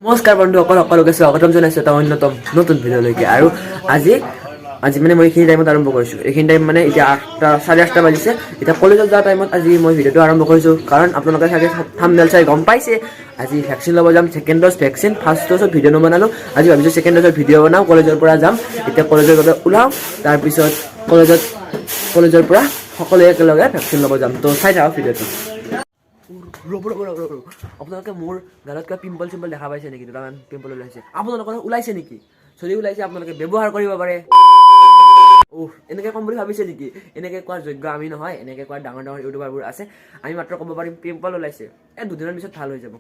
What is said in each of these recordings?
নমস্কাৰ বন্ধুসকল, সকলোকে স্বাগতম জনাইছোঁ এটা অন্যতম নতুন ভিডিঅ'লৈকে। আৰু আজি মানে মই এইখিনি টাইমত আৰম্ভ কৰিছোঁ। এইখিনি টাইম মানে এতিয়া 8:30 বাজিছে। এতিয়া কলেজত যোৱা টাইমত আজি মই ভিডিঅ'টো আৰম্ভ কৰিছোঁ, কাৰণ আপোনালোকে চাগে থাম্বনেল চাই গম পাইছে আজি ভেকচিন ল'ব যাম। ছেকেণ্ড ড'জ ভেকচিন, ফাৰ্ষ্ট ড'জত ভিডিঅ' নবনালোঁ। আজি ভাবিছোঁ ছেকেণ্ড ড'জৰ ভিডিঅ' বনাওঁ, কলেজৰ পৰা যাম। এতিয়া কলেজৰ বাবে ওলাওঁ, তাৰপিছত কলেজৰ পৰা সকলোৱে একেলগে ভেকচিন ল'ব যাম। তো চাই থাকক ভিডিঅ'টো। ৰ'ব আপোনালোকে মোৰ গালত কিবা পিম্পল দেখা পাইছে নেকি? দুটামান পিম্পল ওলাইছে। আপোনালোকৰ ওলাইছে নেকি? যদি ওলাইছে আপোনালোকে ব্যৱহাৰ কৰিব পাৰে। এনেকৈ ক'ম বুলি ভাবিছে নেকি? এনেকৈ কোৱাৰ যোগ্য আমি নহয়। এনেকৈ কোৱাৰ ডাঙৰ ডাঙৰ ইউটিউবাৰবোৰ আছে। আমি মাত্ৰ ক'ব পাৰিম পিম্পল ওলাইছে, দুদিনৰ পিছত ভাল হৈ যাব।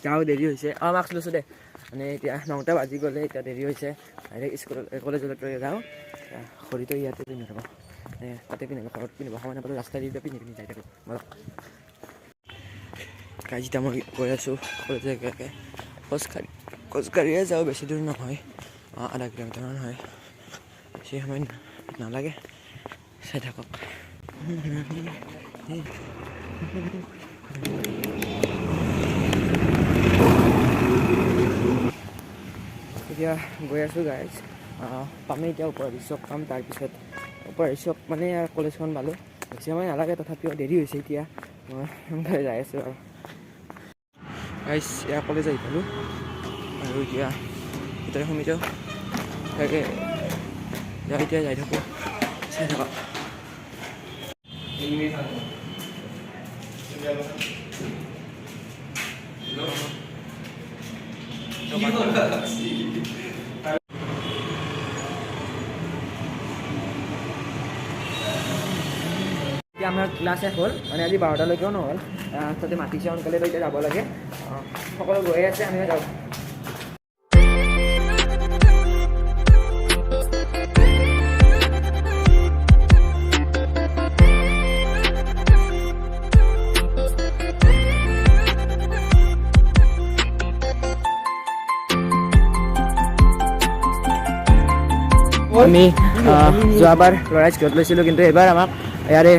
যাওঁ, দেৰি হৈছে। মাস্ক লৈছোঁ দে। মানে এতিয়া 9টা বাজি গ'লে, এতিয়া দেৰি হৈছে। ডাইৰেক্ট কলেজলৈ যাওঁ। ঘড়ীটো ইয়াতে পিন্ধি থাকোঁ, তাতে পিন্ধিব, ঘৰত পিন্ধিব সময় নাপালোঁ। ৰাস্তা দি পিন্ধি যাই থাকোঁ। যেতিয়া মই গৈ আছোঁ কলেজৰ একে খোজকাঢ়িয়ে যাওঁ। বেছি দূৰ নহয়, 0.5 কিলোমিটাৰমান হয়। বেছি সময় নালাগে। চাই থাকক। এতিয়া গৈ আছোঁ গাইজ। পামেই এতিয়া ওপৰ ৰিচক পাম। তাৰপিছত ওপৰ ৰিচক মানে কলেজখন পালোঁ। বেছি সময় নালাগে, তথাপিও দেৰি হৈছে। এতিয়া মই সোনকালে যাই আছোঁ আৰু গাইজ। ইয়াৰ কলেজ আহি পালোঁ আৰু এতিয়া ভিতৰে সোমাই তাকে এতিয়া যাই থাকোঁ। চাই থাকক। এতিয়া আমাৰ ক্লাছ শেষ হ'ল, মানে আজি 12টালৈকেও নহ'ল। তাতে মাতিছে সোনকালে, এতিয়া যাব লাগে। সকলো গৈয়ে আছে, আমিও যাওঁ। আমি যোৱাবাৰ ল'ৰা স্কুলত লৈছিলোঁ, কিন্তু এইবাৰ আমাক ইয়াৰে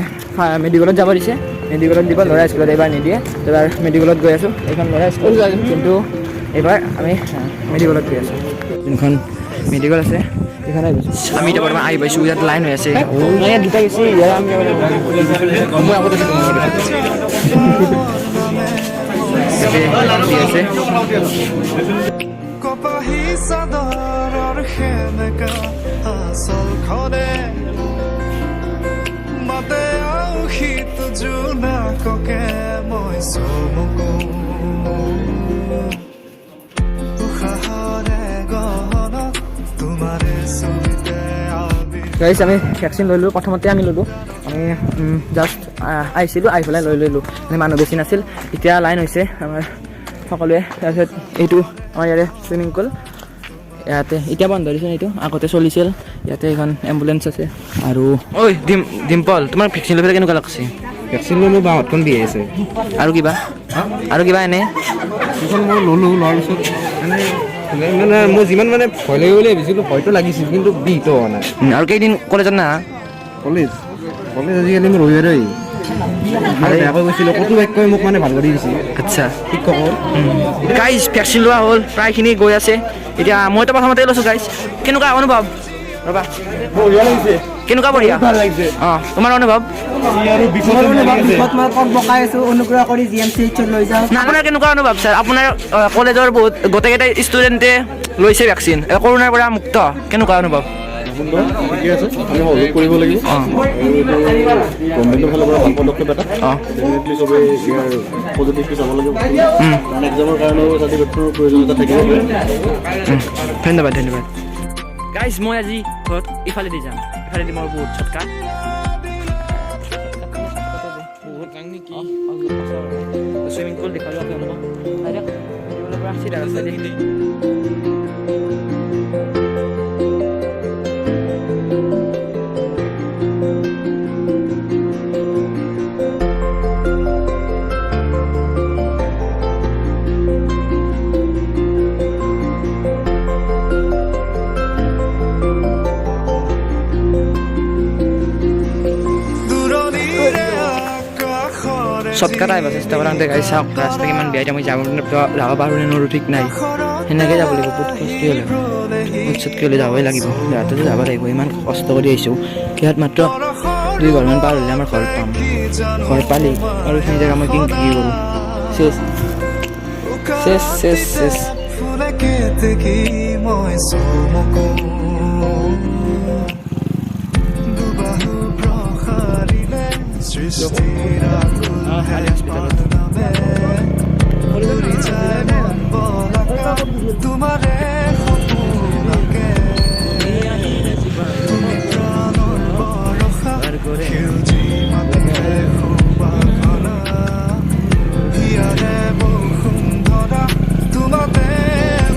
মেডিকেলত যাব দিছে। মেডিকেলত দিব, ল'ৰা স্কুলত এইবাৰ নিদিয়ে। এইবাৰ মেডিকেলত গৈ আছোঁ। এইখন ল'ৰা স্কুল, কিন্তু এইবাৰ আমি মেডিকেলত গৈ আছোঁ। যোনখন মেডিকেল আছে সেইখন আমি এতিয়া বৰ্তমান আহি পাইছোঁ। ইয়াত লাইন হৈ আছে। দুটা গৈছে। কপাহী চাদৰৰ সেমেকা আচলখনে মাতে আউশীত জোনাককে মই চমকো উশাহৰে গহনা তোমাৰে চুলিতে গাইজ, আমি ভেকচিন লৈ ল'লোঁ। প্ৰথমতে আমি ল'লোঁ। আমি জাষ্ট আহিছিলোঁ, আহি পেলাই লৈ ল'লোঁ। মানে মানুহ বেছি নাছিল। এতিয়া লাইন হৈছে আমাৰ সকলোৱে। তাৰপিছত এইটো আমাৰ ইয়াৰে চুইমিং পুল। ইয়াতে এতিয়া বন্ধ দিছে। এইটো আগতে চলিছিল। ইয়াতে এখন এম্বুলেঞ্চ আছে। আৰু ডিম্পল, তোমাৰ ভেকচিন লৈ পেলাই কেনেকুৱা লাগছে? ভেকচিন ল'লোঁ, বাহঁতখন দিয়ে আছে। আৰু কিবা এনে সেইখন মই ল'লোঁ। লোৱাৰ পিছত মানে মই যিমান মানে ভয় লাগে বুলি ভাবিছিলোঁ, ভয়টো লাগিছিল, কিন্তু বিষটো হোৱা নাই। আৰু কেইদিন কলেজত নাহা? কলেজ আজিকালি মোৰ ৰবিবাৰে বেয়াকৈ গৈছিলোঁ। ক'তো বাক্যই মোক মানে ভাল কৰি দিছে। আচ্ছা, শিক্ষকৰ গাইজ ভেকচিন লোৱা হ'ল, প্ৰায়খিনি গৈ আছে। এতিয়া মইতো প্ৰথমতে লৈছোঁ। গাইজ, কেনেকুৱা অনুভৱ? ৰ'বা, বঢ়িয়া লাগিছে। কেনেকুৱা বঢ়িয়া? ভাল লাগিছে। তোমাৰ অনুভৱ? অনুগ্ৰহ কৰি GMCH লৈ যাওঁ। আপোনাৰ কেনেকুৱা অনুভৱ ছাৰ? আপোনাৰ কলেজৰ গোটেইকেইটা ষ্টুডেণ্টে লৈছে ভেকচিন, কৰোণাৰ পৰা মুক্ত। কেনেকুৱা অনুভৱ? ঠিকে আছে, আমি সহযোগ কৰিব লাগিব। গভৰ্ণমেণ্টৰ ফালৰ পৰা ভাল পদক্ষেপ এটা। ডেফিনেটলি চবেই ইয়াৰ পজিটিভলি চাব লাগিব। এক্সামৰ কাৰণেও চাৰ্টিফিকেটৰ প্ৰয়োজনীয়তা থাকিব পাৰে। ধন্যবাদ। গাইজ, মই আজি ঘৰত ইফালেদি যাম। ইফালেদি মই বহুত চটকাট চুইমিং পুল দেখালোঁ আপোনালোকক। চিধা ৰাস্তা শ্বৰ্টকাট আহিব চেষ্টা কৰাওঁতে গাড়ী চাওক ৰাস্তা কিমান বেয়া এতিয়া মই যাব পাৰোঁ নে নোৱাৰোঁ ঠিক নাই সেনেকৈ যাব লাগিব বহুত কষ্ট হ'লে উৎসতকৈ হ'লে যাবই লাগিব সিহঁতেতো যাব লাগিব ইমান কষ্ট কৰি আহিছোঁ সিহঁত মাত্ৰ 2 ঘৰমান পাৰ হ'লে আমাৰ ঘৰ পাম ঘৰ পালি আৰু সেইখিনি জেগা মই কি কৰোঁ চেছ চেছ চেছ চেছ ফুলে কেতেকী মই চমকো দুবাহু প্ৰসাৰিলে সৃষ্টিৰ আকুল নামে উৰি যায় মন বলাকা তোমাৰে সপোনকে তুমি প্ৰাণৰ বৰষা সেউজী মাটিৰে সুবাসনা হিয়াৰে বসুন্ধৰা তোমাতে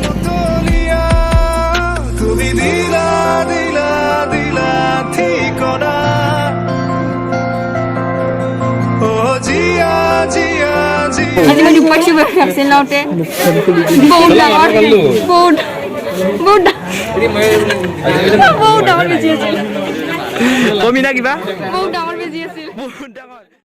মতলীয়া তুমি দিলা দিলা দিলা ঠিকনা অ জিয়া জিয়া জিয়া আজি মই দুপাক্ষী ভেকচিন লওঁতে বহুত ডাঙৰ বহুত ডাঙৰ বেজি আছিল কমি না কিবা বহুত ডাঙৰ বেজি আছিল